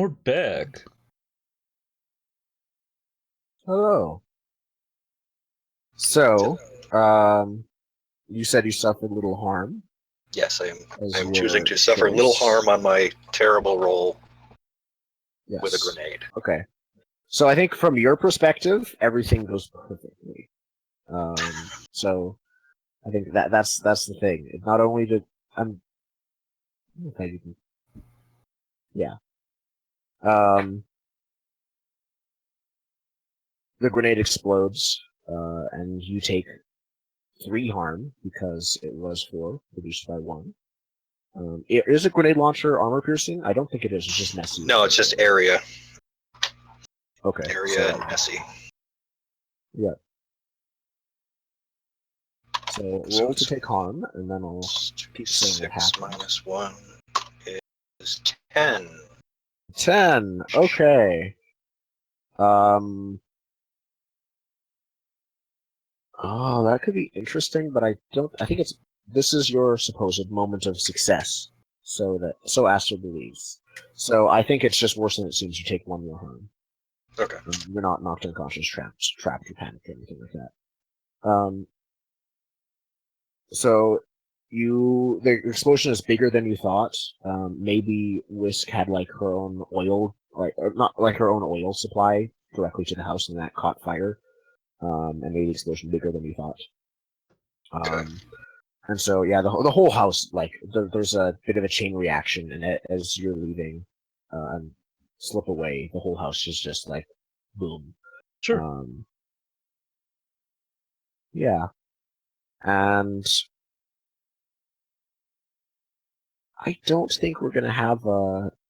We're back. Hello. So, you said you suffered little harm. Yes, as I'm your choosing to suffer choice. little harm on my terrible roll Yes. with a grenade. Okay. So I think from your perspective, everything goes perfectly. So I think that's the thing. It not only did okay, yeah. The grenade explodes, and you take 3 harm because it was 4 reduced by 1. Is a grenade launcher armor piercing? I don't think it is. It's just messy. No, it's just area. Okay. Area and messy. Yeah. So roll to take harm, and then I'll keep saying what 6 happens. minus 1 is 10. 10. Okay. Oh, that could be interesting, but I think this is your supposed moment of success. So Aster believes. So I think it's just worse than it seems. You take 1 more harm. Okay. You're not knocked unconscious, trapped, or panicked, or anything like that. So the explosion is bigger than you thought. Maybe Whisk had like her own oil, or not like her own oil supply directly to the house, and that caught fire. And made the explosion bigger than you thought. Okay. And so yeah, the whole house, like there's a bit of a chain reaction, and as you're leaving and slip away, the whole house is just like boom. Sure. Yeah, and I don't think we're gonna have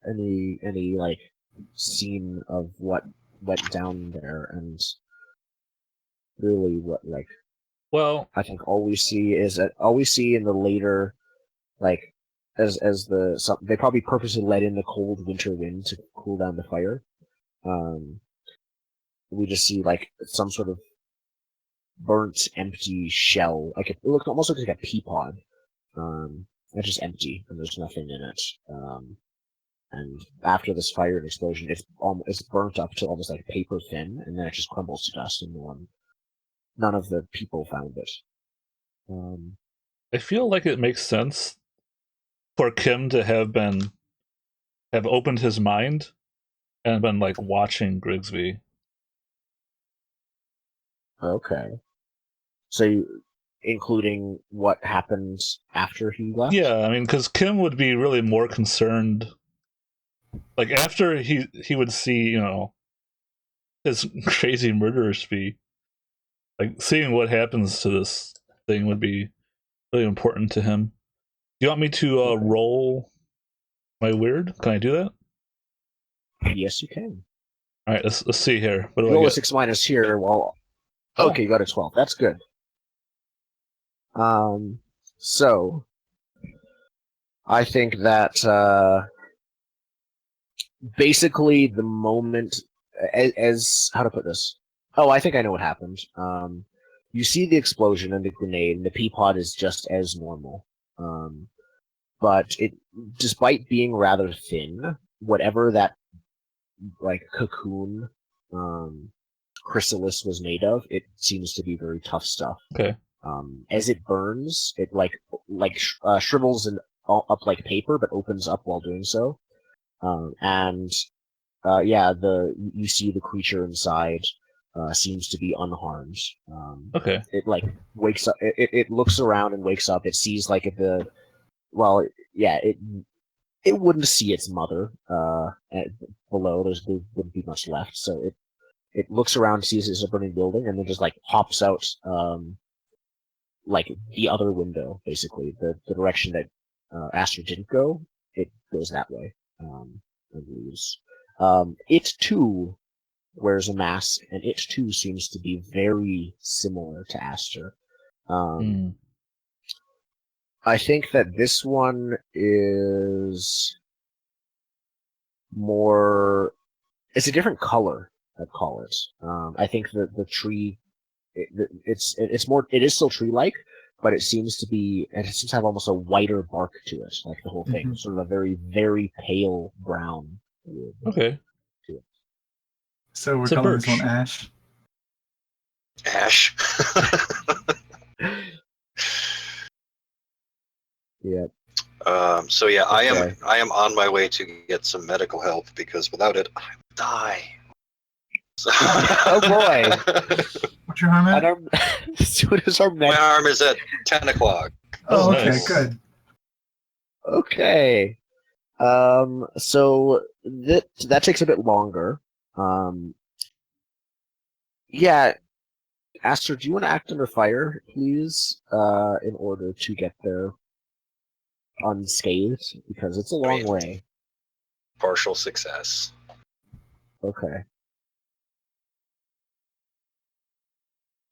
any like scene of what went down there, and really what like. Well, I think all we see in the later, like as they probably purposely let in the cold winter wind to cool down the fire. We just see like some sort of burnt, empty shell, like it almost looks like a pea pod. It's just empty and there's nothing in it. And after this fire and explosion, it's burnt up to almost like paper thin, and then it just crumbles to dust, and none of the people found it. I feel like it makes sense for Kim to have opened his mind and been like watching Grigsby. Okay. So, including what happened after he left? Yeah, I mean, because Kim would be really more concerned. Like after he would see, his crazy murderer spree. Like seeing what happens to this thing would be really important to him. Do you want me to Okay. roll my weird? Can I do that? Yes, you can. All right, let's see here. What do You roll I a get? 6 minus here. Well, Oh. okay, you got a 12. That's good. So I think that basically the moment, as how to put this. Oh, I think I know what happened. You see the explosion and the grenade, and the pea pod is just as normal. But despite being rather thin, whatever that like cocoon chrysalis was made of, it seems to be very tough stuff. Okay. As it burns, it shrivels up like paper, but opens up while doing so. You see the creature inside seems to be unharmed. Okay. It like wakes up. It looks around and wakes up. It sees like it wouldn't see its mother below. There wouldn't be much left, so it looks around, sees it's a burning building, and then just like hops out like the other window, basically the direction that Aster didn't go. It goes that way and leaves. It too wears a mask, and it too seems to be very similar to Aster. I think that this one is more. It's a different color, I'd call it. I think that the tree, it's more. It is still tree-like, but it seems to have almost a whiter bark to it, like the whole thing, sort of a very, very pale brown wood. Okay. So we're It's a calling this birch. one Ash. Ash. Yeah. So yeah, Okay. I am on my way to get some medical help because without it, I would die. So... Oh, boy. What's your harm And at? our, so does our My med. arm is at 10 o'clock. Oh, Oh, okay, nice. good. Okay. So that takes a bit longer. Yeah, Aster, do you want to act under fire, please, in order to get there unscathed? Because it's a long way. Partial success. Okay.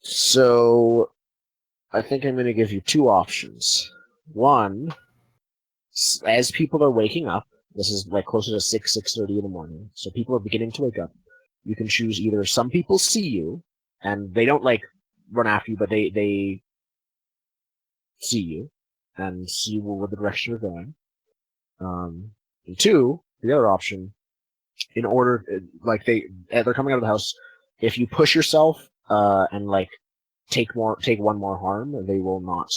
So, I think I'm going to give you two options. One, as people are waking up, this is like closer to 6:30 in the morning, so people are beginning to wake up. You can choose either some people see you, and they don't like run after you, but they see you and see where the direction you're going. And two, the other option, in order like they're coming out of the house, if you push yourself and like take one more harm, they will not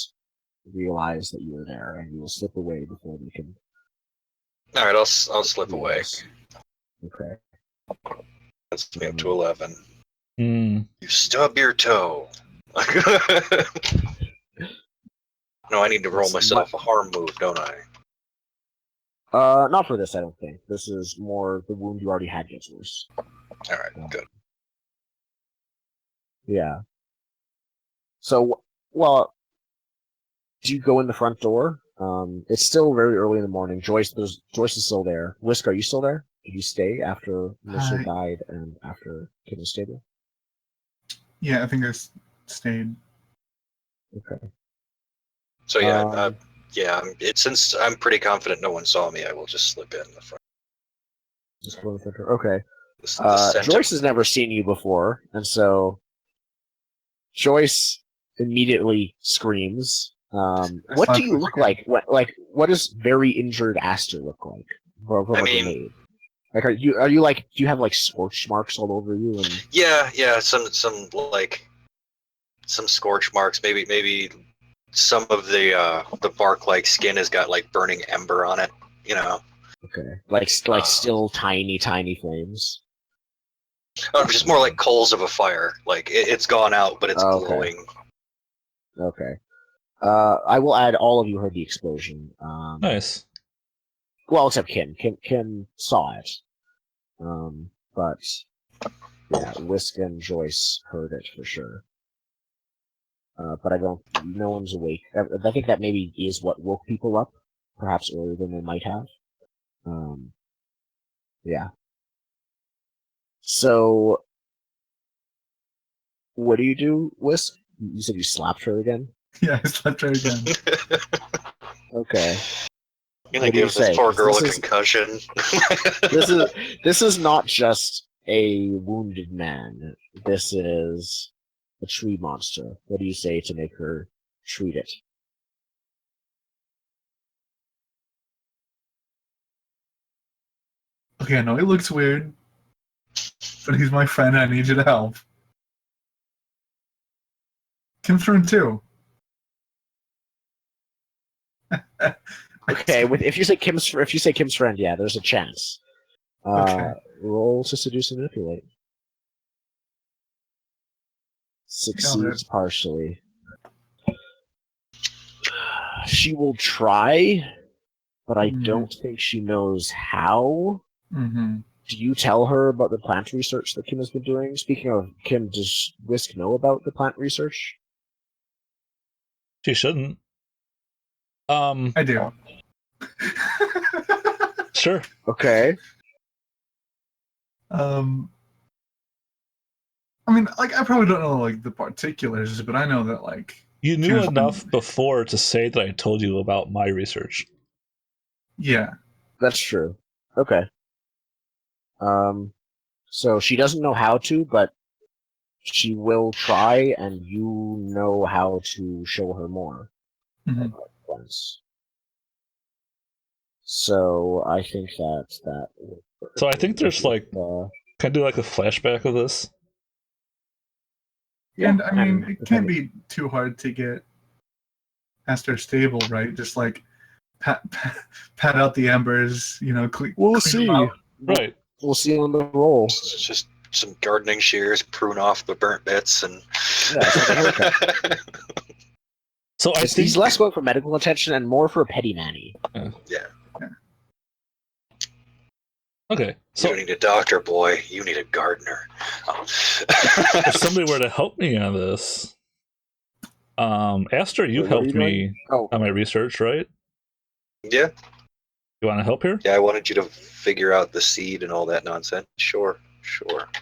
realize that you are there, and you will slip away before they can. All right, I'll slip away. realize. Okay. That's me up to 11. Hmm. You stub your toe. No, I need to roll myself a harm move, don't I? Not for this, I don't think. This is more the wound you already had gets worse. All right, good. Yeah. So, well, do you go in the front door? It's still very early in the morning. Joyce is still there. Whisk, are you still there? Did you stay after Mercer Hi. died and after Kim was stayed there? Yeah, I think I stayed. Okay. So yeah, since I'm pretty confident no one saw me, I will just slip in the front. Just go in the front door. Okay. The center. Joyce has never seen you before, and so Joyce immediately screams. What do you look like? What does very injured Aster look like? From I a mean- grenade? Like, are you like? Do you have like scorch marks all over you? And Yeah, some scorch marks. Maybe some of the bark-like skin has got like burning ember on it. You know, okay, like still tiny flames. just more like coals of a fire. Like it's gone out, but it's Okay. glowing. Okay. I will add all of you heard the explosion. Nice. Well, except Kim. Kim saw it. But yeah, Whisk and Joyce heard it for sure. But no one's awake. I think that maybe is what woke people up, perhaps earlier than they might have. Yeah. So, what do you do, Whisk? You said you slapped her again? Yeah, I slept right again. Okay. I'm gonna What do you give this say? poor 'Cause girl this a is- concussion. This is not just a wounded man. This is a tree monster. What do you say to make her treat it? Okay, I know it looks weird, but he's my friend and I need you to help. Kim's friend too. Okay, if you say Kim's friend, yeah, there's a chance. Okay. Roll to seduce and manipulate. Succeeds partially. She will try, but I don't think she knows how. Mm-hmm. Do you tell her about the plant research that Kim has been doing? Speaking of Kim, does Whisk know about the plant research? She shouldn't. I do. Sure. Okay. I mean, like, I probably don't know like the particulars, but I know that like You knew Kim's enough been- before to say that I told you about my research. Yeah. That's true. Okay. So she doesn't know how to, but she will try, and you know how to show her more Mhm. once. So I think that. So I think there's like, Uh, can I do like a flashback of this? And I mean, it can't depending- be too hard to get Esther stable, right? Just like pat out the embers, clean. We'll clean see. them out. Right. We'll see on the roll. It's just some gardening shears, prune off the burnt bits, and Yeah, it's like a haircut. So I think He's less going for medical attention and more for a petty manny. yeah. okay. You So don't need a doctor, boy. You need a gardener. Oh. if somebody were to help me on this, Aster, you Wait, what are helped you me Oh, on my research, right? yeah, You want to help here? yeah. I wanted you to figure out the seed and all that nonsense. Sure.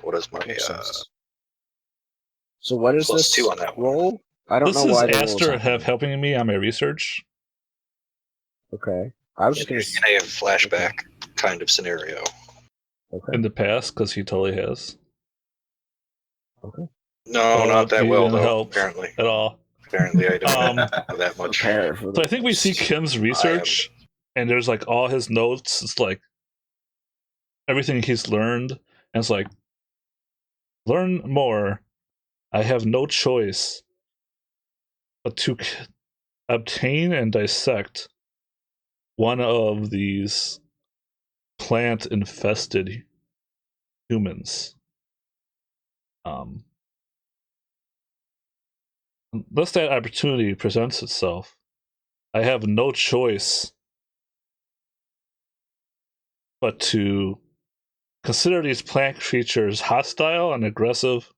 What is my makes sense. So what is plus this 2 on that one. roll? I don't This know is why the roll is Aster happening. helping me on my research. Okay. I was just It's gonna. a flashback kind of scenario. Okay. In the past, because he totally has. Okay. No, not that He well didn't though. help Apparently, at all. I don't know Um, that much. Prepare for So I think we see this. Kim's research, and there's like all his notes. It's like everything he's learned, and it's like, learn more. I have no choice but to obtain and dissect one of these plant-infested humans. Unless that opportunity presents itself, I have no choice but to consider these plant creatures hostile and aggressive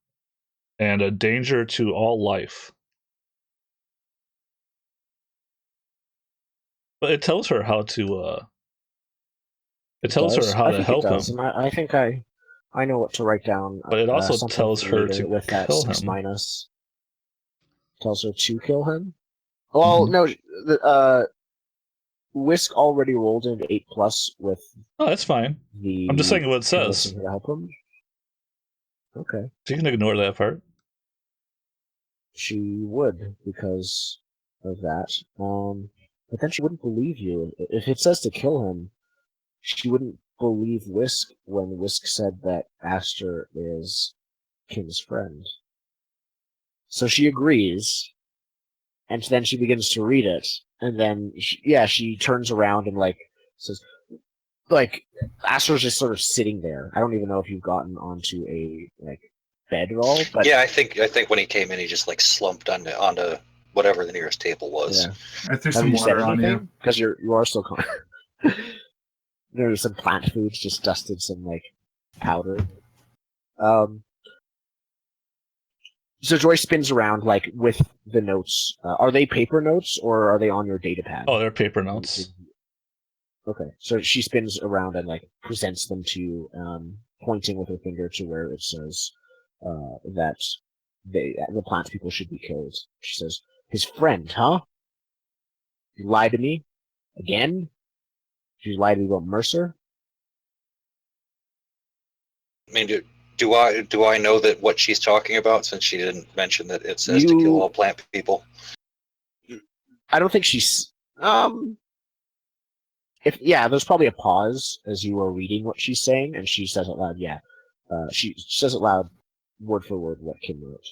and a danger to all life. But it tells her how to it tells does. her how I to think help it does, him. and I think I know what to write down. But it also something tells for her later to with that kill 6 him. minus. Tells her to kill him. Well, Mhm. no. Whisk already rolled an 8+ with Oh, that's fine. the. I'm just saying what it says. convincing her to help him. Okay. So you can ignore that part. She would because of that. But then she wouldn't believe you. If it says to kill him, she wouldn't believe Whisk when Whisk said that Aster is Kim's friend. So she agrees, and then she begins to read it, and then she turns around and says, Aster's just sort of sitting there. I don't even know if you've gotten onto a bed at all, but Yeah, I think when he came in, he just slumped onto whatever the nearest table was. yeah. I threw Have some you said water on you. anything? Because you are still there's some plant foods, just dusted some powder. So Joyce spins around with the notes. Are they paper notes or are they on your data pad? Oh, they're paper notes. Okay, so she spins around and presents them to you, pointing with her finger to where it says that the plant people should be killed. She says, "His friend, huh? You lied to me again? Did you lie to me about Mercer?" I mean, do I know that what she's talking about, since she didn't mention that it says to You- kill all plant people? I don't think she's there's probably a pause as you are reading what she's saying, and she says it loud. Yeah, she says it loud, word for word, what Kim wrote.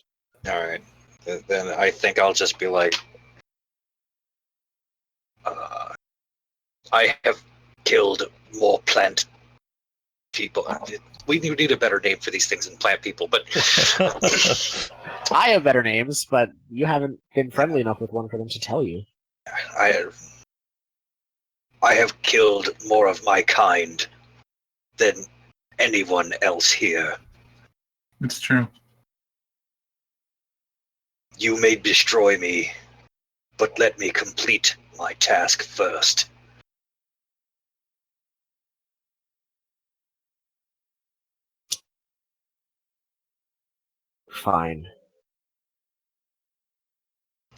All right, then I think I'll just be like, I have killed more plant people. We need a better name for these things than plant people, but I have better names, but you haven't been friendly enough with one for them to tell you. I have killed more of my kind than anyone else here. It's true. You may destroy me, but let me complete my task first. Fine.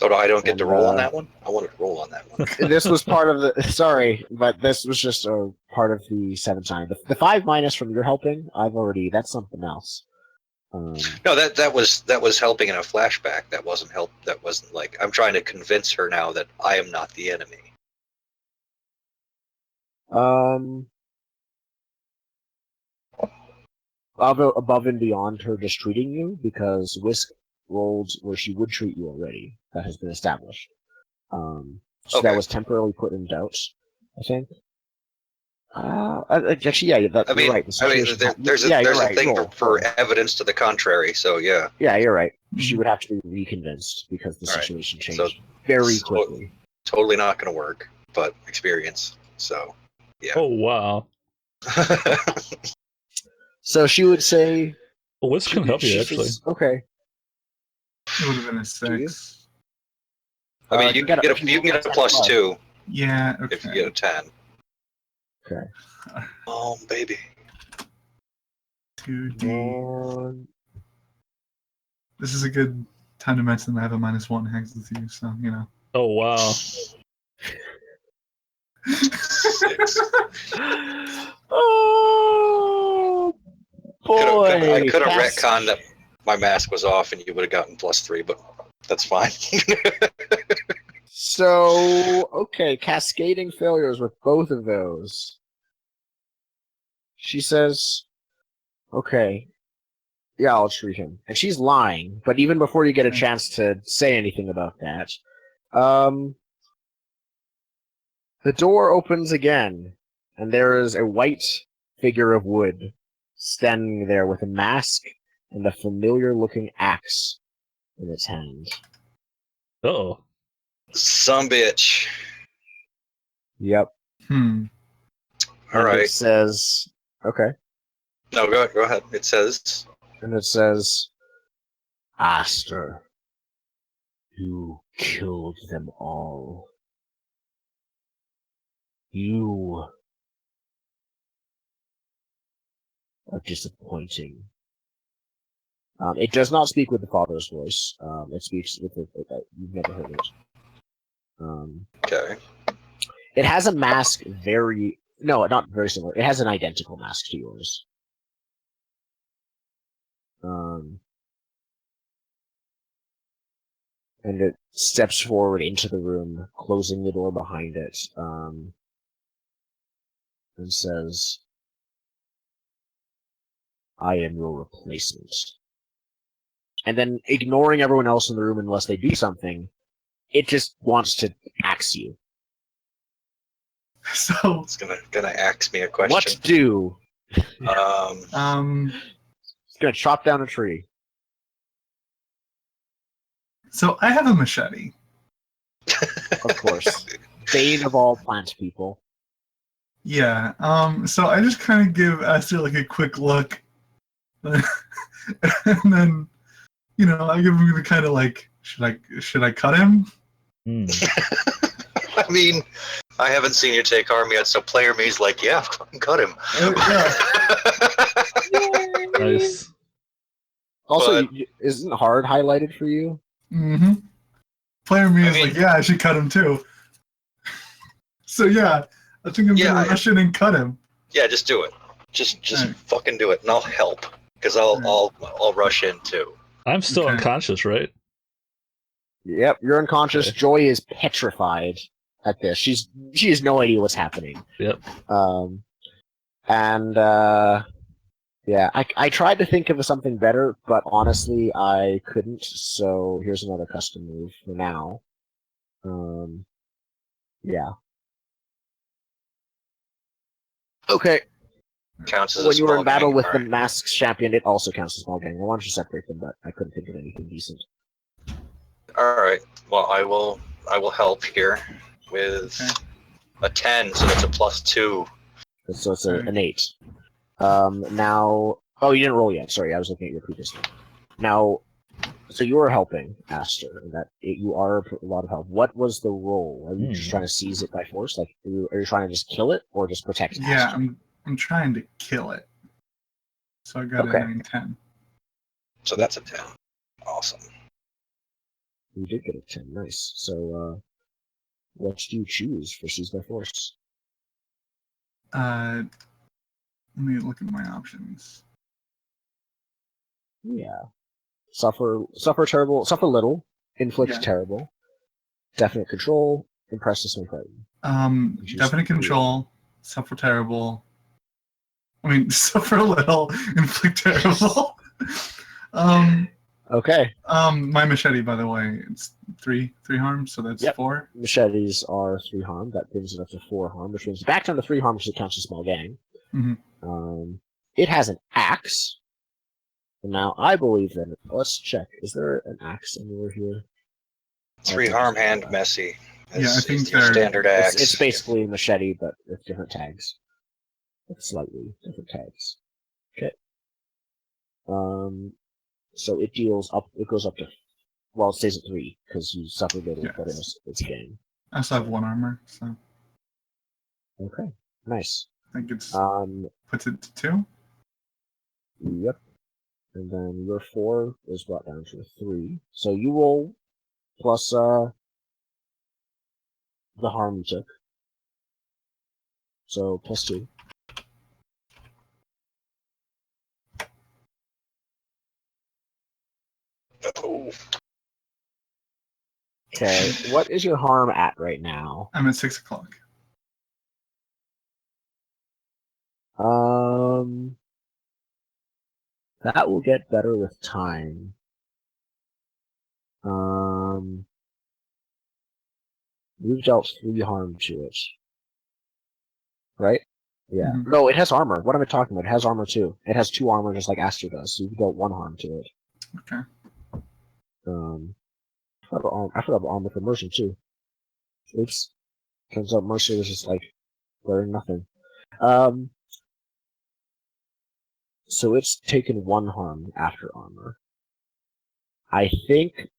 Oh, no, I don't get to And, roll on that one? I wanted to roll on that one. This was part of the. Sorry, but this was just a part of the 7 time. The 5 minus from your helping, that's something else. No, that was helping in a flashback. That wasn't help. That wasn't I'm trying to convince her now that I am not the enemy. Um, above and beyond her just treating you, because Whisk rolled where she would treat you already. That has been established. So that Okay. was temporarily put in doubt, I think. Actually, yeah, you're right. The situation, there's yeah, a you're right. thing Roll. for evidence to the contrary. So yeah. Yeah, you're right. She Mhm. would have to be reconvinced because the All right. situation changed So- very so- quickly. Totally not going to work, but experience. So yeah. Oh wow. So she would say, Well, Whisk can help you she actually. says, okay. It would have been a 6. I mean, you get a 10 plus 2 Yeah, if you okay. get a 10. Okay. Oh baby. 2D. And This is a good time to mention that I have a -1 hangs with you, so, you know. Oh wow. 6. oh boy! I could have Cass- retconned that my mask was off and you would have gotten +3, but that's fine. So, okay, cascading failures with both of those. She says, okay, yeah, I'll treat him. And she's lying, but even before you get a chance to say anything about that, the door opens again, and there is a white figure of wood standing there with a mask and a familiar-looking axe in its hand. Oh. Some bitch. Yep. All And right. It says, okay. No, go ahead. It says, And it says, Aster, you killed them all. You are disappointing. It does not speak with the father's voice. It speaks with you've never heard it. okay. It has a mask not very similar. It has an identical mask to yours. And it steps forward into the room, closing the door behind it, and says, I am your replacement. And then, ignoring everyone else in the room unless they do something, it just wants to axe you. So, It's gonna ask me a question. What to do? Um, It's gonna chop down a tree. so I have a machete. Of course. Bane of all plant people. Yeah. So I just kind of give Esther like a quick look, and then, you know, I give him the kind of like, should I cut him? Hmm. I mean, I haven't seen you take arm yet, so player me's like, yeah, fucking cut him. Yeah. Nice. Also, But- isn't hard highlighted for you? Mm-hmm. Player me I is mean- like, yeah, I should cut him too. So yeah, I think I'm Yeah, gonna rush in and cut him. Yeah, just do it. Just Alright. fucking do it, and I'll help because I'll rush in too. I'm still Okay. unconscious, right? Yep, you're unconscious. Okay. Joy is petrified at this. She has no idea what's happening. Yep. Yeah, I tried to think of something better, but honestly, I couldn't. So here's another custom move for now. Yeah. Okay. Counts as When a you were in small battle gang. with the Alright. Masks champion, it also counts as small gang. I wanted to separate them, but I couldn't think of anything decent. All right. Well, I will help here with a 10, so that's a +2. So it's an 8. Now, oh, you didn't roll yet. Sorry, I was looking at your previous one. Now, so you are helping Aster, and you are a lot of help. What was the roll? Are you just trying to seize it by force? Like, are you trying to just kill it, or just protect Yeah, Aster? I'm trying to kill it. So I got Okay. a 9/10. So that's a 10. Awesome. You did get a 10. Nice. So, what do you choose for seize by force? Let me look at my options. Yeah. Suffer little, inflict Yeah. terrible, definite control, impress the swing frighten. You choose Definite three. control, suffer terrible. I mean, suffer a little, inflict terrible. Okay. My machete, by the way, it's three harm, so that's Yep. 4. Machetes are 3 harm. That brings it up to 4 harm, which means back down to 3 harm because it counts as small gang. Mhm. It has an axe. And now I believe that. Let's check. Is there an axe anywhere here? 3 harm hand messy. Yeah, I think is your they're- standard axe. It's basically a machete, but with different tags. With slightly different tags. Okay. So it deals up. It goes up to. Well, it stays at 3 because you suffered it, but it's game. I also have 1 armor, so Okay. Nice. I think it's puts it to 2. Yep. And then your 4 is brought down to 3. So you roll plus the harm you took. So plus 2. Oh, Okay. What is your harm at right now? I'm at 6 o'clock. That will get better with time. You've dealt 3 harm to it. Right? Yeah. Mhm. No, it has armor. What am I talking about? It has armor too. It has 2 armor just like Aster does, so you've dealt 1 harm to it. Okay. I forgot about armor for Mercy too. Oops. Turns out Mercy was just like wearing nothing. So it's taken 1 harm after armor. I think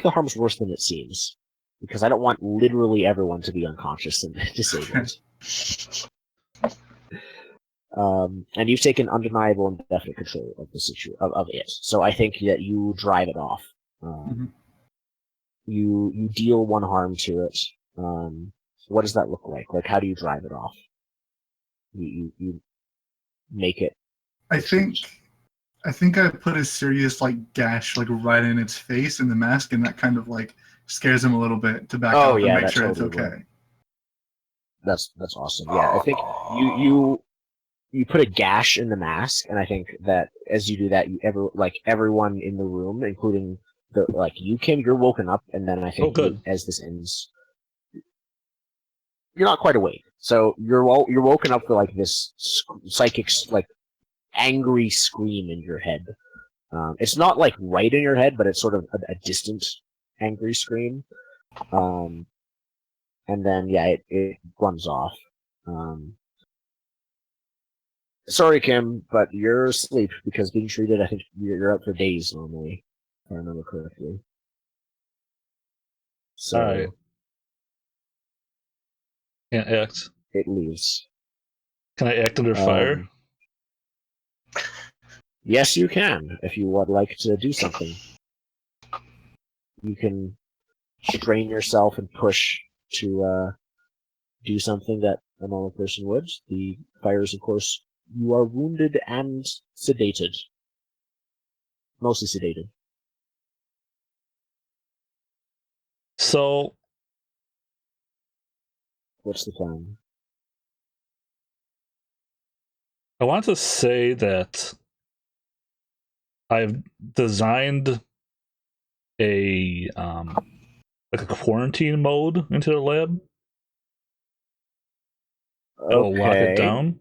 the harm's worse than it seems. Because I don't want literally everyone to be unconscious and disabled. And you've taken undeniable and definite control of the situation of it. So I think that you drive it off. You deal 1 harm to it. What does that look like? Like, how do you drive it off? You make it. I think I put a serious like gash like right in its face in the mask, and that kind of like scares him a little bit to back up and make sure it's okay. That's awesome. Yeah, I think you put a gash in the mask, and I think that as you do that, everyone in the room, including you, Kim, you're woken up, and then I think as this ends, you're not quite awake. So you're woken up for like this psychic like angry scream in your head. It's not like right in your head, but it's sort of a distant angry scream. And then it runs off. Sorry, Kim, but you're asleep because being treated, I think you're up for days normally, if I remember correctly. So Alright. Can't act. It leaves. Can I act under fire? Yes, you can, if you would like to do something. You can strain yourself and push to do something that a normal person would. The fire is, of course, you are wounded and sedated. Mostly sedated. So, What's the plan? I want to say that I've designed a quarantine mode into the lab. I'll lock it down.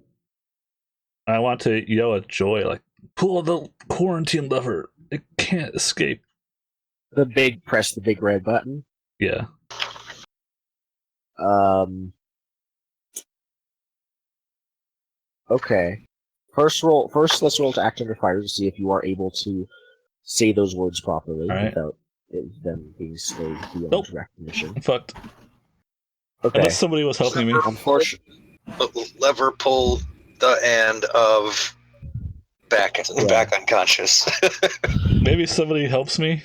I want to yell at Joy, like, pull the quarantine lever. It can't escape. Press the big red button. Yeah. Okay. First, let's roll to act under fire to see if you are able to say those words properly without them being slowed beyond recognition. I'm fucked. Okay. Unless somebody was helping me. Unfortunately, lever pull the end of back unconscious. Maybe somebody helps me.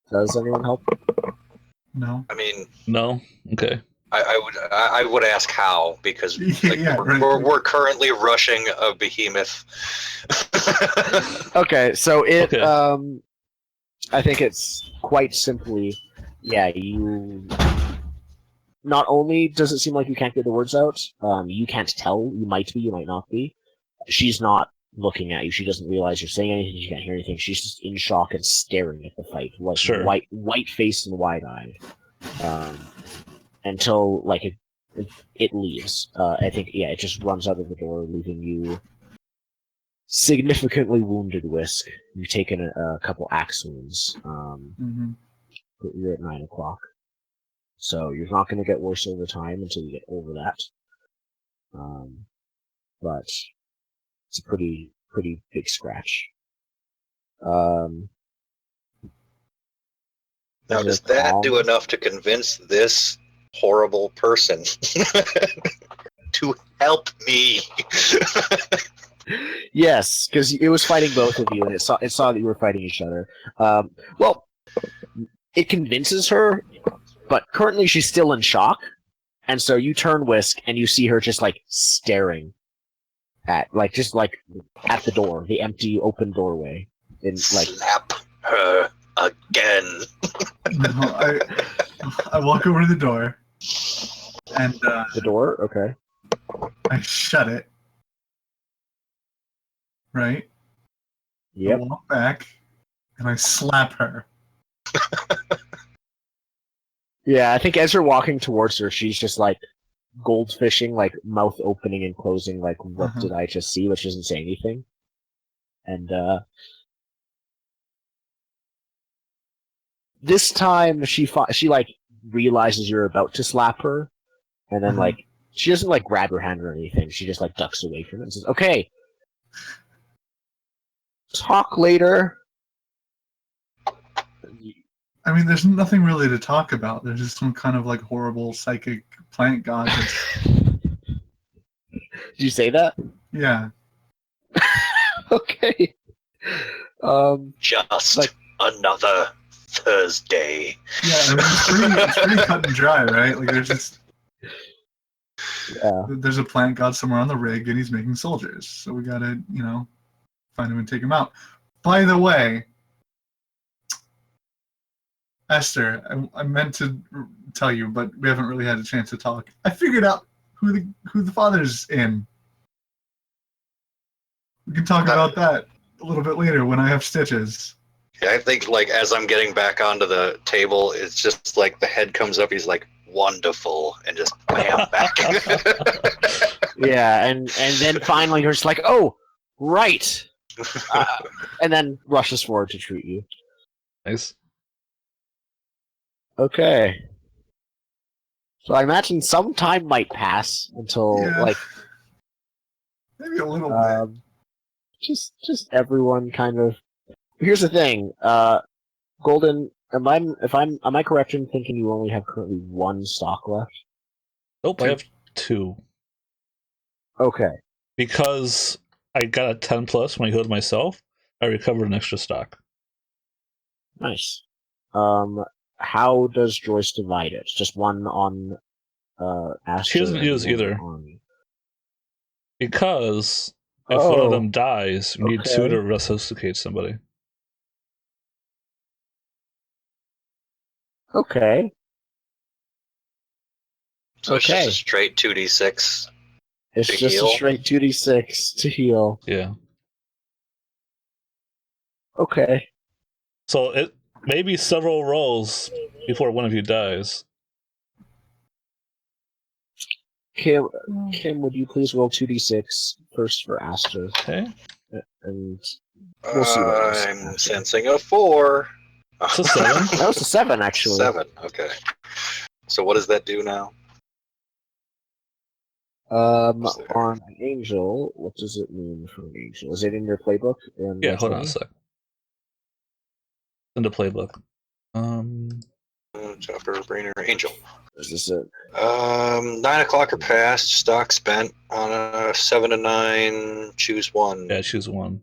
Does anyone help? No. I mean, no. Okay. I would ask how, because we're currently rushing a behemoth. Okay, so I think it's quite simply yeah, you. Not only does it seem like you can't get the words out, you can't tell. You might be, you might not be. She's not looking at you. She doesn't realize you're saying anything. She can't hear anything. She's just in shock and staring at the fight, like Sure. white faced and wide eyed, until like it leaves. I think it just runs out of the door, leaving you significantly wounded. Whisk, you've taken a couple axe wounds. Mm-hmm. But you're at 9 o'clock. So you're not going to get worse over time until you get over that. But it's a pretty big scratch. Now, does that do enough to convince this horrible person to help me? Yes, because it was fighting both of you, and it saw that you were fighting each other. Well, it convinces her, but currently she's still in shock, and so you turn Whisk, and you see her just like staring at at the door, the empty open doorway. In like slap her again. No, I walk over to the door, and the door. Okay. I shut it. Right. Yep. I walk back, and I slap her. Yeah, I think as you're walking towards her, she's just like goldfishing, like mouth opening and closing, like what did I just see? But she doesn't say anything. And this time she like realizes you're about to slap her, and then like she doesn't like grab her hand or anything. She just like ducks away from it and says, "Okay, talk later." I mean, there's nothing really to talk about. There's just some kind of like horrible psychic plant god. Did you say that? Yeah. Okay. Just like, another Thursday. Yeah, I mean, it's pretty cut and dry, right? Like there's a plant god somewhere on the rig, and he's making soldiers. So we gotta, find him and take him out. By the way, Esther, I meant to tell you, but we haven't really had a chance to talk. I figured out who the father's in. We can talk about that a little bit later when I have stitches. Yeah, I think like as I'm getting back onto the table, it's just like the head comes up. He's like, "Wonderful," and just bam back. Yeah, and then finally you're just like, "Oh, right," and then rushes forward to treat you. Nice. Okay. So I imagine some time might pass until maybe a little bit. Just everyone kind of. Here's the thing, Golden. Am I correct in thinking you only have currently one stock left? Nope, I have 2. Okay. Because I got a 10 plus when I healed myself, I recovered an extra stock. Nice. How does Joyce divide it? Just one on Aster? She doesn't use either. Because if one of them dies, you need 2 to resuscitate somebody. Okay. So it's just a straight 2d6. It's just heal? A straight 2d6 to heal. Yeah. Okay. So it may be several rolls before one of you dies. Kim, would you please roll 2d6 first for Aster? Okay. And we'll see what I'm sensing a 4. It's a 7. That was a 7, actually. 7, okay. So what does that do now? On an angel, what does it mean for an angel? Is it in your playbook? Yeah, hold on a sec. In the playbook. Chopper, Brainer, Angel. Is this it? 9 o'clock or past, stock spent on a 7 to 9, choose one. Yeah, choose one.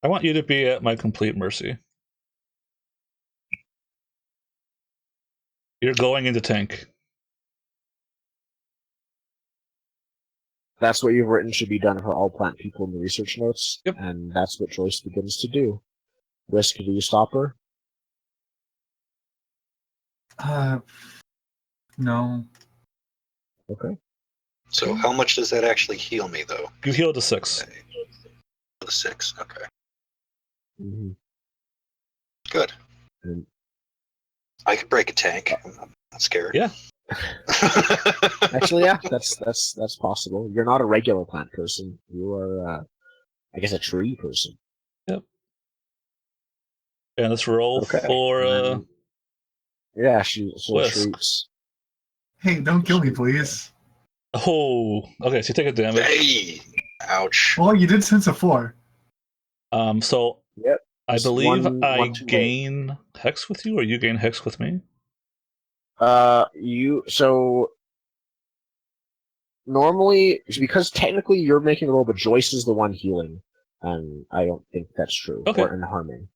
I want you to be at my complete mercy. You're going into tank. That's what you've written should be done for all plant people in the research notes. Yep. And that's what Joyce begins to do. Whisk, do you stop her? No. Okay. So how much does that actually heal me, though? You heal to 6. Okay. The 6. Okay. Mm-hmm. Good. And I could break a tank. I'm not scared. Yeah. actually, yeah, that's possible. You're not a regular plant person. You are, I guess, a tree person. And let's roll Okay. for And yeah, she Whisk. shrieks. Hey, don't kill me, please. Oh, okay. So you take a damage. Hey! Ouch. Well, you did sense a 4. So Yep. I Just believe one I too late. gain hex with you, or you gain hex with me. Normally, because technically you're making a roll, but Joyce is the one healing, and I don't think that's true. Okay. Or in harming.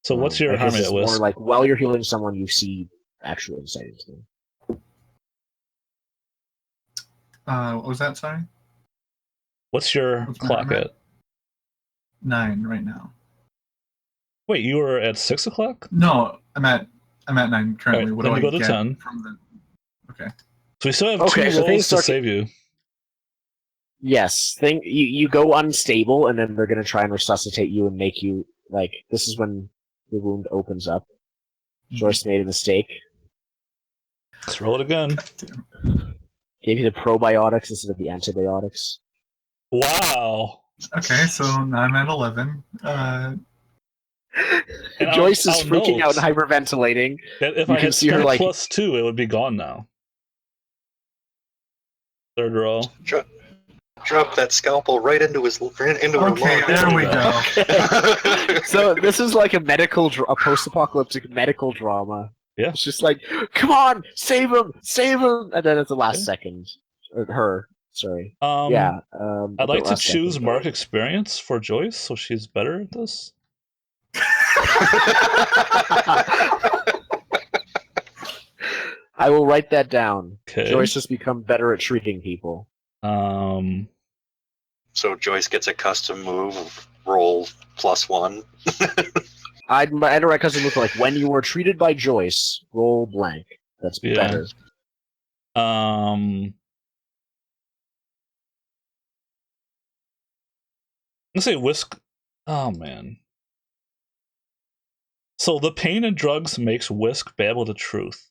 So what's your I guess harmony it's at more Whisk? like while you're healing someone, you see actual insight into them. What was that, sorry? What's your What's my clock harmony? at? 9 right now. Wait, you were at 6 o'clock? No, I'm at 9 currently. Alright, What then do you I go to get 10. from the? Okay. So we still have Okay, 2 so things rolls to start- save you. Yes, you go unstable, and then they're gonna try and resuscitate you and make you like. This is when the wound opens up. Joyce made a mistake. Let's roll it again. Gave you the probiotics instead of the antibiotics. Wow. Okay, so now I'm at 11. And Joyce I'll is freaking out note and hyperventilating. that if You I can had see her, spent like- +2, it would be gone now. Third roll. Drop that scalpel right into her Okay, lung. there we go. So this is like a post-apocalyptic medical drama. Yeah. It's just like, come on, save him, and then at the last Okay. second, her. Sorry. I'd Yeah. like to choose Mark Experience for Joyce, so she's better at this. I will write that down. Okay. Joyce has become better at treating people. So Joyce gets a custom move, roll +1. I'd write custom move like when you were treated by Joyce, roll blank. That's Yeah. better. Let's say Whisk. Oh man. So the pain and drugs makes Whisk babble the truth.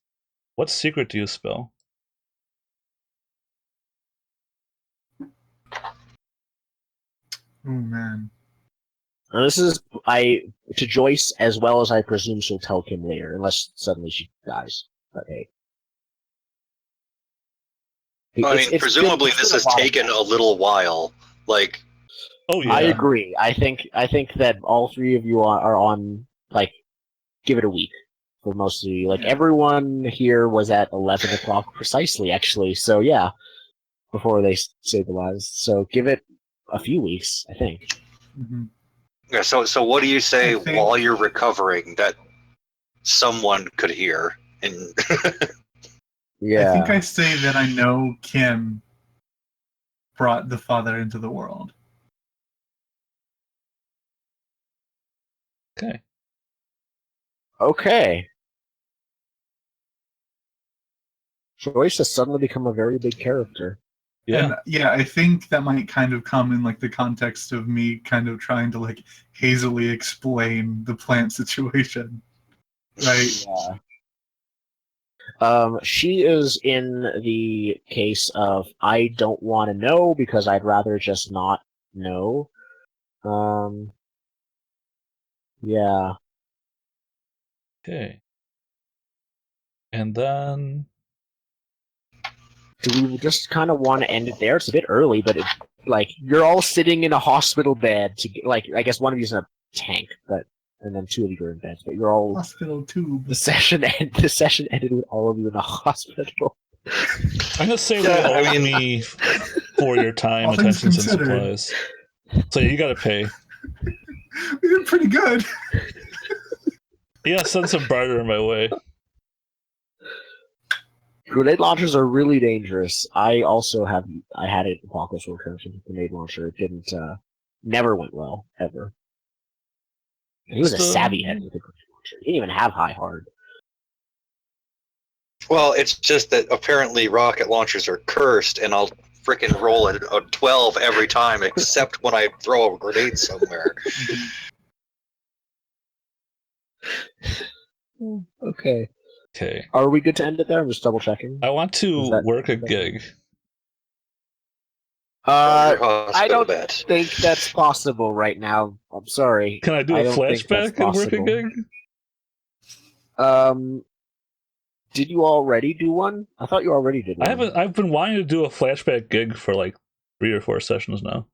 What secret do you spell? Oh man. And this is to Joyce as well as I presume she'll tell Kim later, unless suddenly she dies. But hey. I mean, presumably it's this been has a while. taken a little while. Like, Oh yeah. I agree. I think that all three of you are on like give it a week for most of you. Like Yeah. everyone here was at 11 o'clock precisely, actually. So yeah, before they saved the lives. So give it a few weeks, I think. Mm-hmm. yeah, so what do you say I think- while you're recovering that someone could hear? And Yeah. I think I say that I know Kim brought the father into the world. Okay. Okay. Joyce has suddenly become a very big character. Yeah. And yeah, I think that might kind of come in like the context of me kind of trying to like hazily explain the plant situation. Right? Yeah. She is in the case of I don't want to know because I'd rather just not know. Yeah. Okay. And then Do we just kind of want to end it there? It's a bit early, but like you're all sitting in a hospital bed. Like I guess one of you's in a tank, and then two of you are in bed. But you're all Hospital tube. the session ended with all of you in a hospital. I'm gonna say Yeah, they I owe me for your time, All things attentions, and considered. supplies. So you gotta pay. We did pretty good. Yeah, send some barter my way. Grenade launchers are really dangerous. I had it in Apocalypse World Tournament with a grenade launcher. It didn't, never went well, ever. And he was a savvy head with a grenade launcher. He didn't even have high hard. Well, it's just that apparently rocket launchers are cursed, and I'll freaking roll a 12 every time, except when I throw a grenade somewhere. Okay. Okay. Are we good to end it there? I'm just double checking. I want to Is that- work a gig. I don't think that's possible right now. I'm sorry. Can I do I a don't think that's flashback and work a possible. gig? Did you already do one? I thought you already did one. I've been wanting to do a flashback gig for like 3 or 4 sessions now.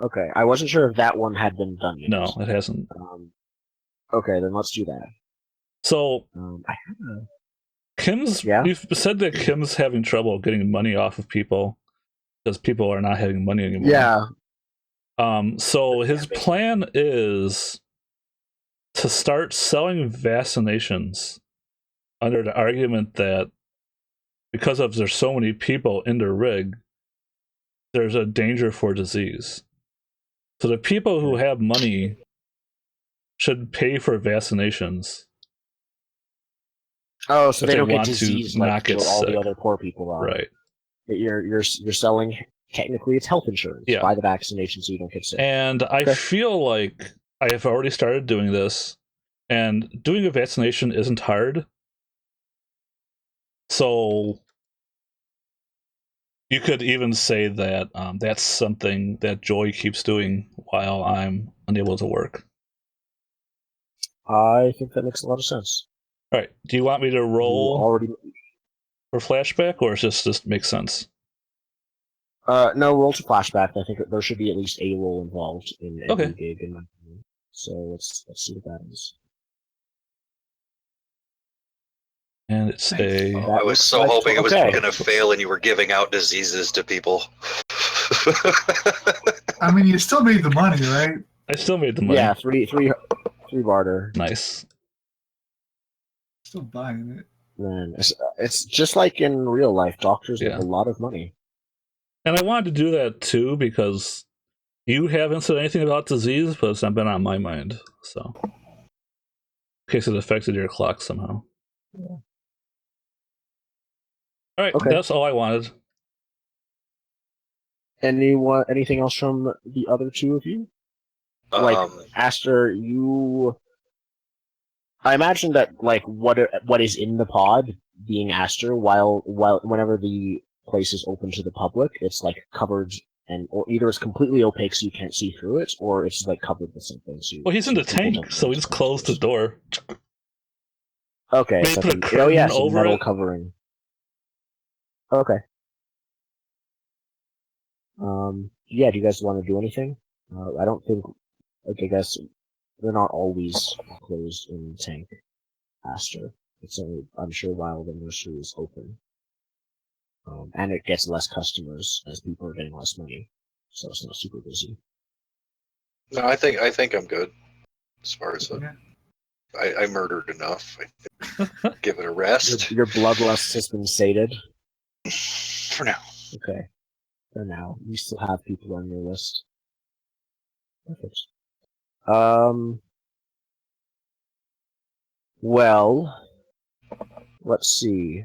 Okay, I wasn't sure if that one had been done yet. No, it hasn't. Okay, then let's do that. So I have a... Kim's. Yeah? You've said that Kim's having trouble getting money off of people because people are not having money anymore. Yeah. So his plan is to start selling vaccinations under the argument that because of there's so many people in the rig, there's a danger for disease. So the people who have money should pay for vaccinations. Oh, so If they they don't get want to disease not like get all sick. the other poor people are. Right. You're selling, technically it's health insurance. Yeah. Buy the vaccination so you don't get sick. And I Okay. feel like I have already started doing this, and doing a vaccination isn't hard. So you could even say that that's something that Joy keeps doing while I'm unable to work. I think that makes a lot of sense. All right. Do you want me to You roll already... for flashback, or is this just makes sense? No, roll to flashback. I think there should be at least a roll involved in every Okay. gig. In my opinion. So let's see what that is. And it's Nice. a Oh, I was looks so like- hoping it was okay. going to fail and you were giving out diseases to people. I mean, you still made the money, right? I still made the money. Yeah, three barter. Nice. Still buying it. Man, it's just like in real life. Doctors make Yeah. a lot of money. And I wanted to do that too because you haven't said anything about disease, but it's not been on my mind. So, in case it affected your clock somehow. Yeah. All right, Okay. that's all I wanted. Anything else from the other two of you? Like Aster, I imagine that like what is in the pod being Aster, while whenever the place is open to the public, it's like covered or either it's completely opaque so you can't see through it, or it's like covered with something. So Well, he's in the so people tank, don't so we know just it's closed the door. Okay. Maybe So put a oh curtain yeah, some over metal it. covering. Okay. Yeah. Do you guys want to do anything? I don't think. Like, I guess they're not always closed in the tank. Aster. It's only, I'm sure, while the nursery is open. And it gets less customers as people are getting less money, so it's not super busy. No, I think I'm good. As far as Yeah. I murdered enough. Give it a rest Your bloodlust has been sated. for now. Okay. For now, you still have people on your list. Perfect. Well, let's see.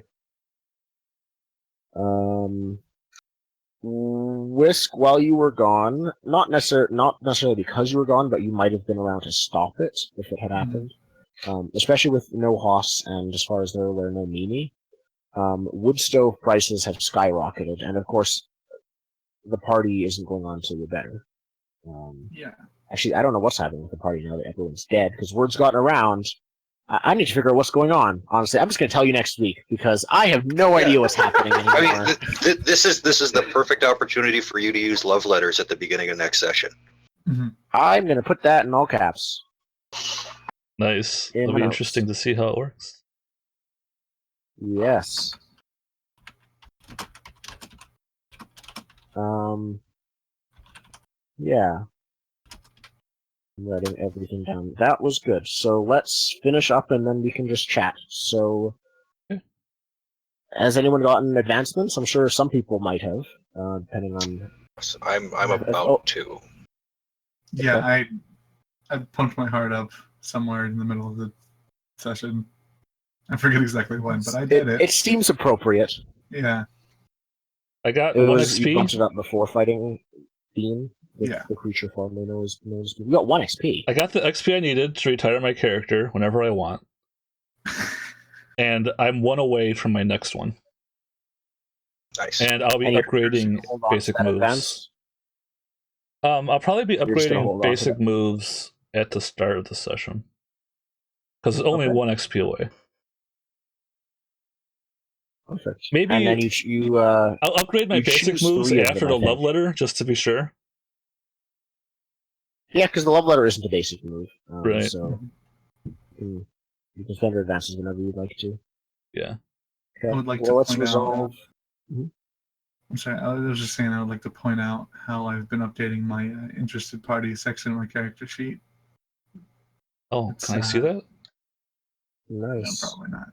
Whisk, while you were gone, not necessarily because you were gone, but you might have been around to stop it if it had happened. Especially with no Hoss and, as far as they're aware, no Mimi. Wood stove prices have skyrocketed, and of course, the party isn't going on till the better. Yeah. Actually, I don't know what's happening with the party now that everyone's dead, because word's gotten around. I need to figure out what's going on. Honestly, I'm just going to tell you next week, because I have no idea what's happening anymore. I mean, this is the perfect opportunity for you to use love letters at the beginning of next session. Mm-hmm. I'm going to put that in all caps. Nice. In It'll my be notes. interesting to see how it works. Yes. Yeah. I'm writing everything down. That was good. So let's finish up and then we can just chat. So, Okay. Has anyone gotten advancements? I'm sure some people might have, depending on. I'm Oh. about to. Yeah, Okay. I pumped my heart up somewhere in the middle of the session. I forget exactly when, but I did it. It seems appropriate. Yeah, I got It 1 was you bumped XP. it up before fighting Bean, Yeah. the creature formerly known as. You got 1 XP. I got the XP I needed to retire my character whenever I want, and I'm 1 away from my next one. Nice. And I'll be And you're upgrading just gonna hold on to basic that moves. advance? I'll probably be You're just gonna upgrading hold on to basic that? moves at the start of the session because it's only Okay. 1 XP away. Perfect. Maybe And then I'll upgrade my you basic choose moves 3 of after them, I the love think. letter just to be sure. Yeah, because the love letter isn't a basic move. Right. So you can spend your advances whenever you'd like to. Yeah. Okay. I would like well, to let's point resolve. I'm sorry, I was just saying I would like to point out how I've been updating my interested party section of my character sheet. Oh, It's, can I see that? No, Nice. probably not.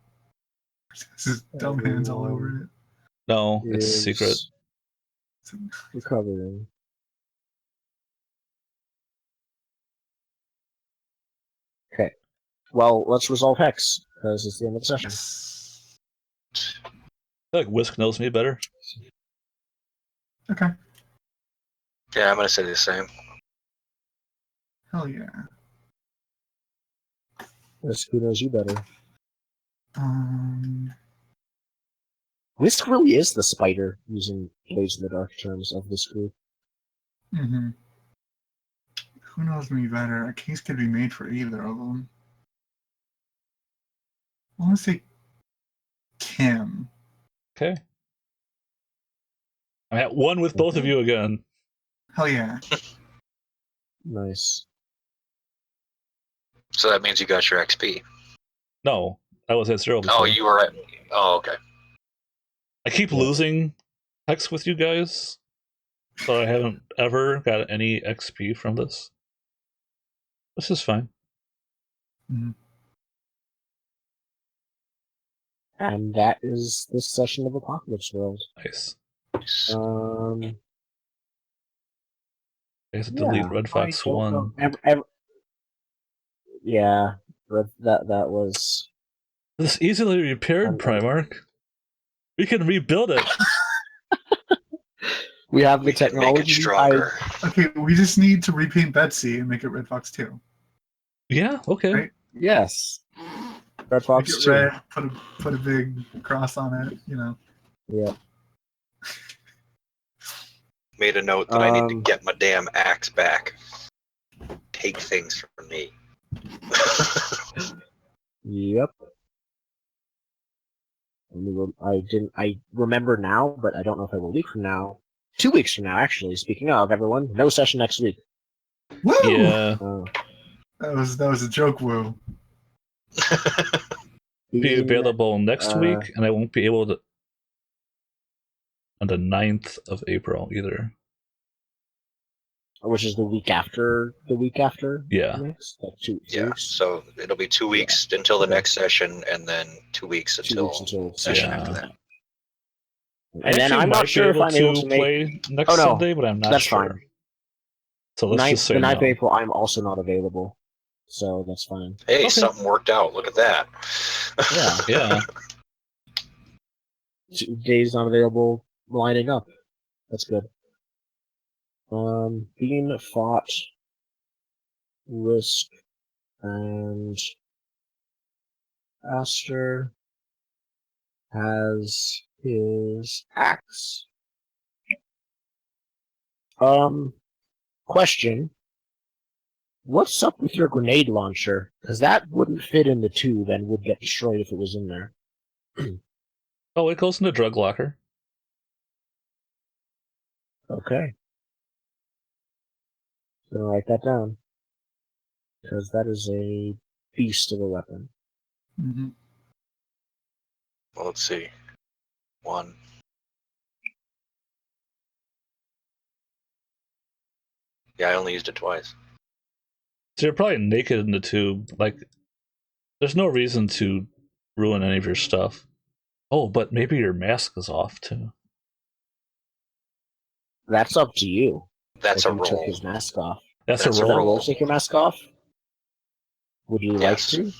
This is dumb hands all over it. No, it's secret. Recovering. Okay. Well, let's resolve Hex, because it's the end of the session. Yes. I feel like Whisk knows me better. Okay. Yeah, I'm gonna say the same. Hell yeah. Whisk, who knows you better? Um. Whisk really is the spider, using Blades in the Dark terms of this group. Mm-hmm. Who knows me better? A case could be made for either of them. I want to say Kim. Okay. I'm at 1 with both of you again. Hell yeah. Nice. So that means you got your XP. No, I was at 0 before. Oh, you were at. Oh, okay. I keep losing Hex with you guys, so I haven't ever got any XP from this. This is fine. Mm-hmm. And that is this session of Apocalypse World. Nice. Um, I have to delete Red Fox 1. Yeah, that was. This is easily repaired, Primarch. We can rebuild it. We have the We can make it technology. stronger. Okay, we just need to repaint Betsy and make it Red Fox 2. Yeah, okay. Right? Yes. Red Make Fox it 2. red, put a big cross on it, you know. Yeah. Made a note that I need to get my damn axe back. Take things from me. Yep. I remember now, but I don't know if I will leak from now. 2 weeks from now, actually. Speaking of, everyone, no session next week. Woo! Yeah. That was a joke, woo. Be available next week, and I won't be able to on the 9th of April either. Which is the week after Yeah. next? Like 2 Yeah, weeks? so it'll be 2 weeks until the next session, and then 2 weeks 2 weeks until until session Yeah. after that. And then I'm not sure if I'm able to play next Oh, no, Sunday, but I'm not that's sure. fine. So let's just say the 9th no. of April, I'm also not available. So that's fine. Hey, Okay. something worked out. Look at that. Yeah. Yeah. 2 days not available, lining up. That's good. Bean fought Risk and Aster has his axe. Question. What's up with your grenade launcher? Because that wouldn't fit in the tube and would get destroyed if it was in there. Oh, it goes in the drug locker. Okay. Gonna write that down. Because that is a beast of a weapon. Mm-hmm. Well, let's see. 1. Yeah, I only used it twice. So you're probably naked in the tube. Like, there's no reason to ruin any of your stuff. Oh, but maybe your mask is off too. That's up to you. That's If a you took roll. his mask off. That's That's a Is that a roll. roll to take your mask off? Would you like Yes. to?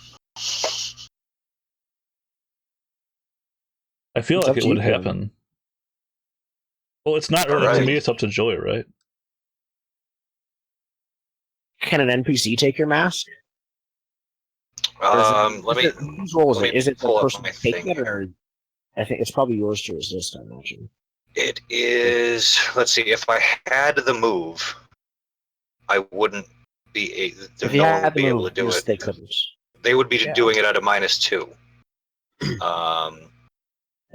I feel It's like up it to would you, Kim. happen. Well, it's not really up to Alright. me. It's up to Joey, right? Can an NPC take your mask? Or is it- Let is me. it- whose role is let it? me Is it the pull up person my taking thing it, or I think it's probably yours to resist, I imagine. It is. Let's see. If I had the move, I wouldn't be. If you No one had would the be able move, to do yes, it. they couldn't. They would be Yeah. doing it at a -2.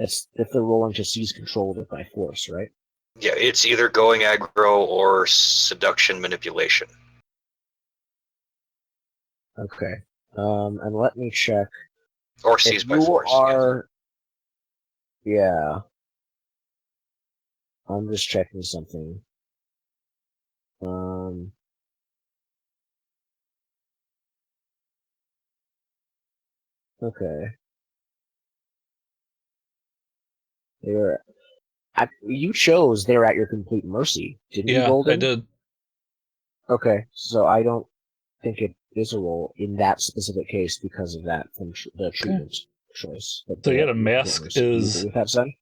It's if they're rolling to seize control of it by force, right? Yeah, it's either going aggro or seduction manipulation. Okay. And let me check. Or If seized by you force. are, yeah. I'm just checking something. Okay. They're you chose they're at your complete mercy, didn't you, Yeah, Golden? I did. Okay, so I don't think it is a roll in that specific case because of that from the treatment choice. But So yeah, they're the at your mask complete mercy. Do you is, agree with that, son?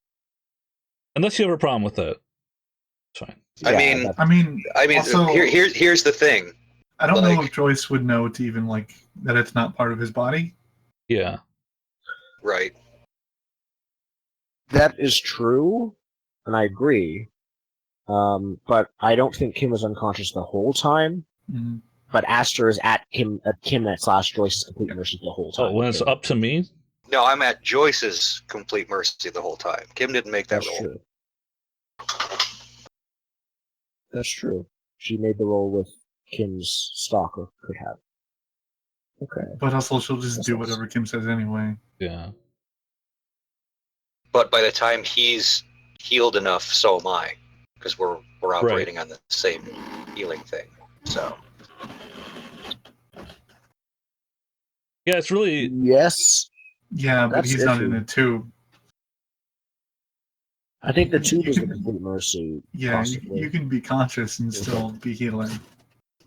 unless you have a problem with that, it's fine. I Yeah, mean, that's- I mean, also, here's the thing. I don't know like- if Joyce would know to even like that it's not part of his body. Yeah. Right. that is true, and I agree. But I don't think Kim was unconscious the whole time. Mhm. But Aster is at Kim / Joyce's complete mercy the whole time. Oh, when it's Kim. up to me? No, I'm at Joyce's complete mercy the whole time. Kim didn't make that That's roll. true. That's true. She made the roll with Kim's stalker could have. Okay. But also, she'll just That's do nice. whatever Kim says anyway. Yeah. But by the time he's healed enough, so am I, because we're operating on the same healing thing. So Yeah, it's really, Yes. Yeah, but That's he's not in iffy. a tube. I think the tube is the complete mercy. Yeah, possibly. you can be conscious and still be healing.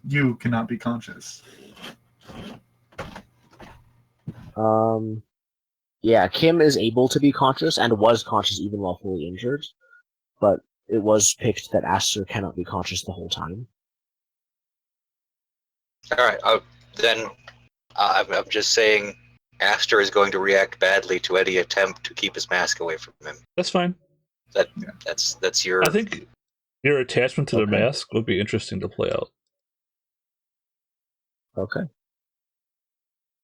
You cannot be conscious. Yeah, Kim is able to be conscious and was conscious even while fully injured, but it was picked that Aster cannot be conscious the whole time. all right, then I'm just saying, Aster is going to react badly to any attempt to keep his mask away from him. that's fine. That's your. I think your attachment to the Okay. mask would be interesting to play out. Okay.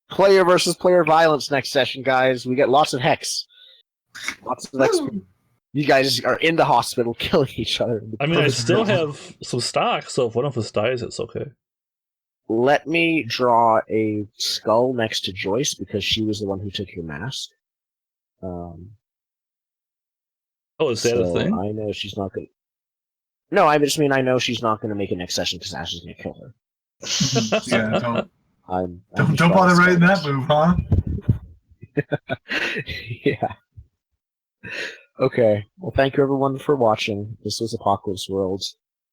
Player versus player violence next session, guys. We get lots of hex. Lots of XP. You guys are in the hospital killing each other. I mean, I still have some stock, so if one of us dies, it's okay. Let me draw a skull next to Joyce because she was the one who took your mask. Oh, is that a so thing? I know she's not going to... No, I just mean I know she's not going to make it next session because Ashley's going to kill her. Yeah, don't I'm don't just bother drawing writing a that skull. move, huh? Yeah. Okay. Well, thank you everyone for watching. This was Apocalypse World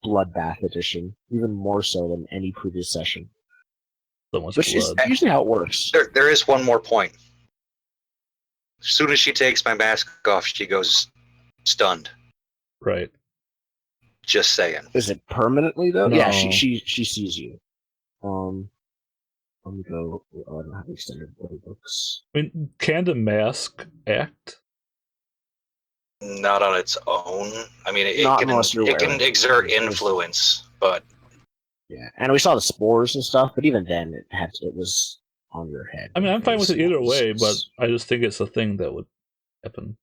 Bloodbath Edition, even more so than any previous session. So much Which is blood. usually how it works. There is one more point. As soon as she takes my mask off, she goes stunned. Right. Just saying. Is it permanently though? No. Yeah, she sees you. Let me go. Oh, I don't have extended body books. I mean, can the mask act? Not on its own. I mean, it Not can unless you're it can wearing it. exert influence, but Yeah, and we saw the spores and stuff, but even then, it was on your head. I mean, I'm fine with it Face. either way, but I just think it's a thing that would happen.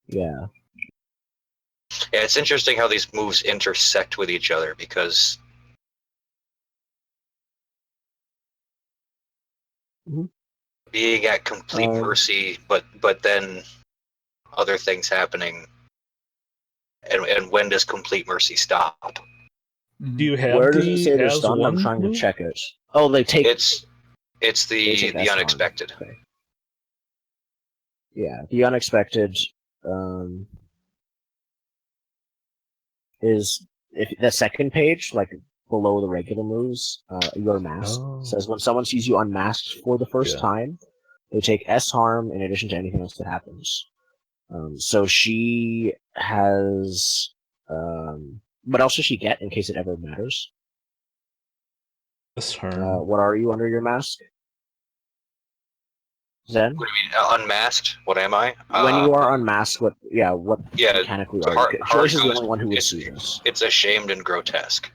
Yeah. yeah, it's interesting how these moves intersect with each other because Mhm. being at complete mercy, but then other things happening. And when does complete mercy stop? Mhm. Do you have Where does it the say they're as stunned? one I'm trying move? to check it. Oh, they take. It's they the take S1. unexpected. Okay. Yeah, the unexpected is if the second page, like below the regular moves, your mask says when someone sees you unmasked for the first Yeah. time, they take S harm in addition to anything else that happens. So she has. What else does she get in case it ever matters? This turn. What are you under your mask? Zen? What do you mean, unmasked? What am I? When you are unmasked, what Yeah, mechanically are hard- you? hard Joyce is the goes- only one who would it's- see this. It's ashamed and grotesque.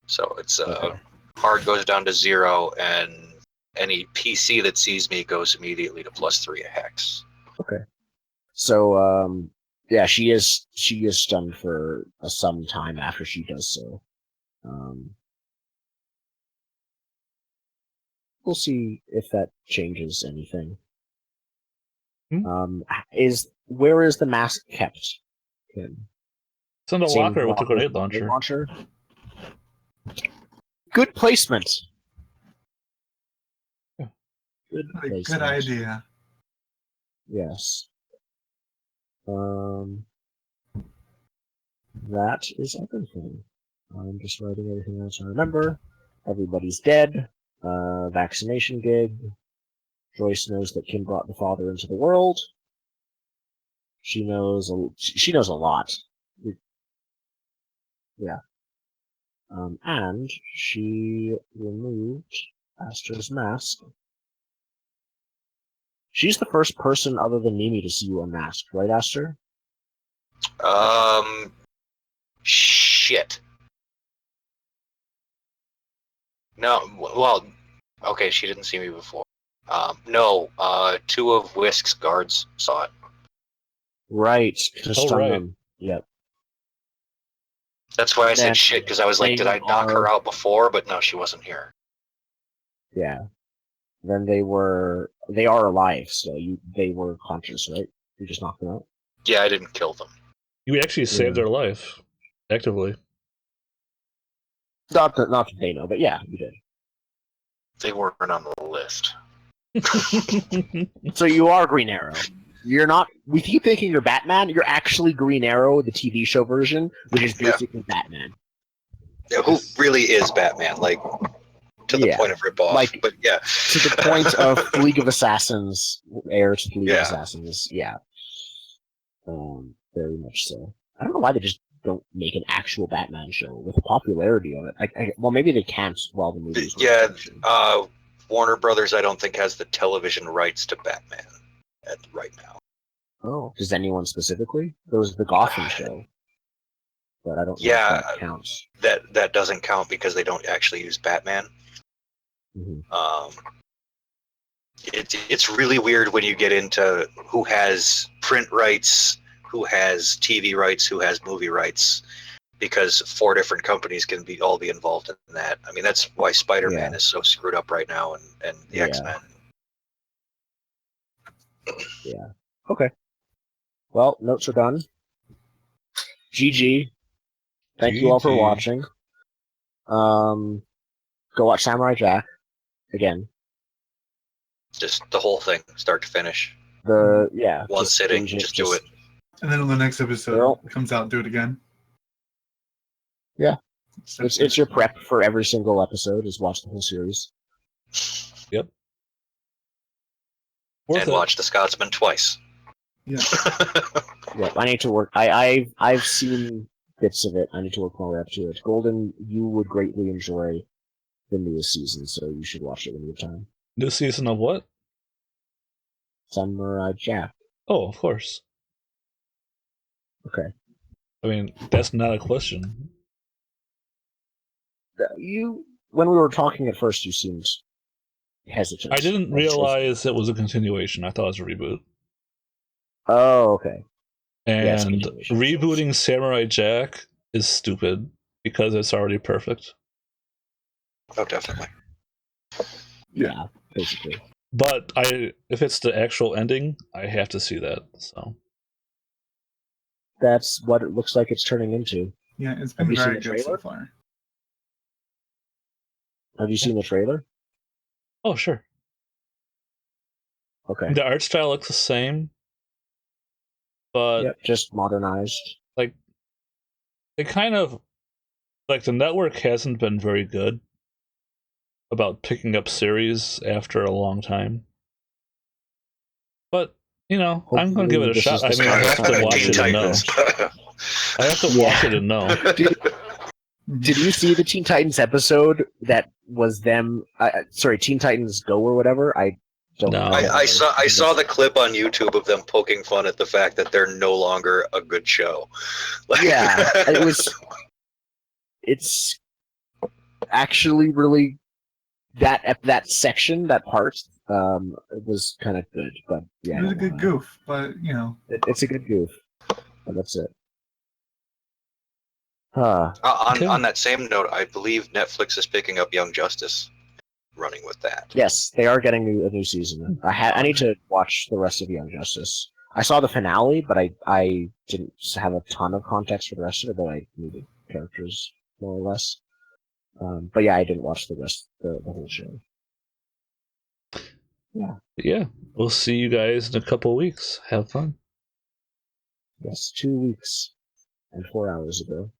So it's Okay. hard goes down to 0, and any PC that sees me goes immediately to +3 a hex. So, yeah, she is stunned for some time after she does so. We'll see if that changes anything. Where is the mask kept? Kim? It's in the Same locker with the locker grenade launcher. Good placement. Yeah. Good Good placement. idea. Yes. That is everything. I'm just writing everything else I remember. Everybody's dead. Vaccination gig. Joyce knows that Kim brought the father into the world. She knows a lot. Yeah. And she removed Aster's mask. She's the first person other than Mimi to see you unmasked, right, Aster? Shit. No, well, okay, she didn't see me before. No, 2 of Whisk's guards saw it. Right, to stun right. them. Yep. That's why I Then said shit, because I was like, they did I knock her out before? But no, she wasn't here. Yeah. Then they are alive, so they were conscious, right? You just knocked them out? Yeah, I didn't kill them. You actually saved Yeah. their life. Actively. Not that they know, but yeah, you did. They weren't on the list. So you are Green Arrow. You're not. We keep thinking you're Batman. You're actually Green Arrow, the TV show version, which is Yeah. basically Batman. Yeah, who really is Batman? Like, to the Yeah. point of rip-off. Like- but yeah. To the point of League of Assassins, heir to the League Yeah. of Assassins. Yeah. Very much so. I don't know why they just don't make an actual Batman show with the popularity of it. Well, maybe they can't while the movies. were Yeah, finishing. Warner Brothers, I don't think, has the television rights to Batman right now. Oh, does anyone specifically? There was the Gotham show, but I don't know Yeah. if that counts. That doesn't count because they don't actually use Batman. Mhm. It's really weird when you get into who has print rights, who has TV rights, who has movie rights, because 4 different companies can all be involved in that. I mean, that's why Spider-Man Yeah. is so screwed up right now, and the Yeah. X-Men. Okay. Well, notes are done. GG. Thank you all for GG. watching. Go watch Samurai Jack again. Just the whole thing, start to finish. Yeah, One just sitting, binge just do it. And then on the next episode Girl. comes out, do it again. Yeah. It's your prep for every single episode. Is watch the whole series. Worth And it. watch The Scotsman twice. Yeah. Yeah, I need to work. I've seen bits of it. I need to work my way up to it. Golden, you would greatly enjoy the newest season, so you should watch it when you have time. New season of what? Samurai Jack. Oh, of course. Okay. I mean, that's not a question. When we were talking at first, you seemed hesitant. I didn't realize it was a continuation. I thought it was a reboot. Oh, okay. Yeah, it's a And continuation. rebooting Samurai Jack is stupid because it's already perfect. Oh, definitely. Yeah, basically. But if it's the actual ending, I have to see that. So That's what it looks like it's turning into. Yeah, it's Have been you seen very the good so trailer? far. Have you seen the trailer? oh sure. Okay. The art style looks the same. but Yep, just modernized. like it kind of like the network hasn't been very good about picking up series after a long time. But you know, I'm gonna give it a Hopefully shot. I this is mean, I the have start to of watch Teen it and know. Titans. I have to Yeah. watch it and know. Did you see the Teen Titans episode that was them? Sorry, Teen Titans Go or whatever. I don't. No. I saw the clip on YouTube of them poking fun at the fact that they're no longer a good show. Like, Yeah, it was. It's actually really that section, that part. It was kind of good, but yeah, It was a good goof, but you know. it's a good goof. But that's it. Huh. Okay. On that same note, I believe Netflix is picking up Young Justice, running with that. Yes, they are getting a new season. I need to watch the rest of Young Justice. I saw the finale, but I didn't have a ton of context for the rest of it, but I knew the characters more or less. But yeah, I didn't watch the rest, the whole show. Yeah, we'll see you guys in a couple weeks. Have fun. Yes, 2 weeks and 4 hours ago.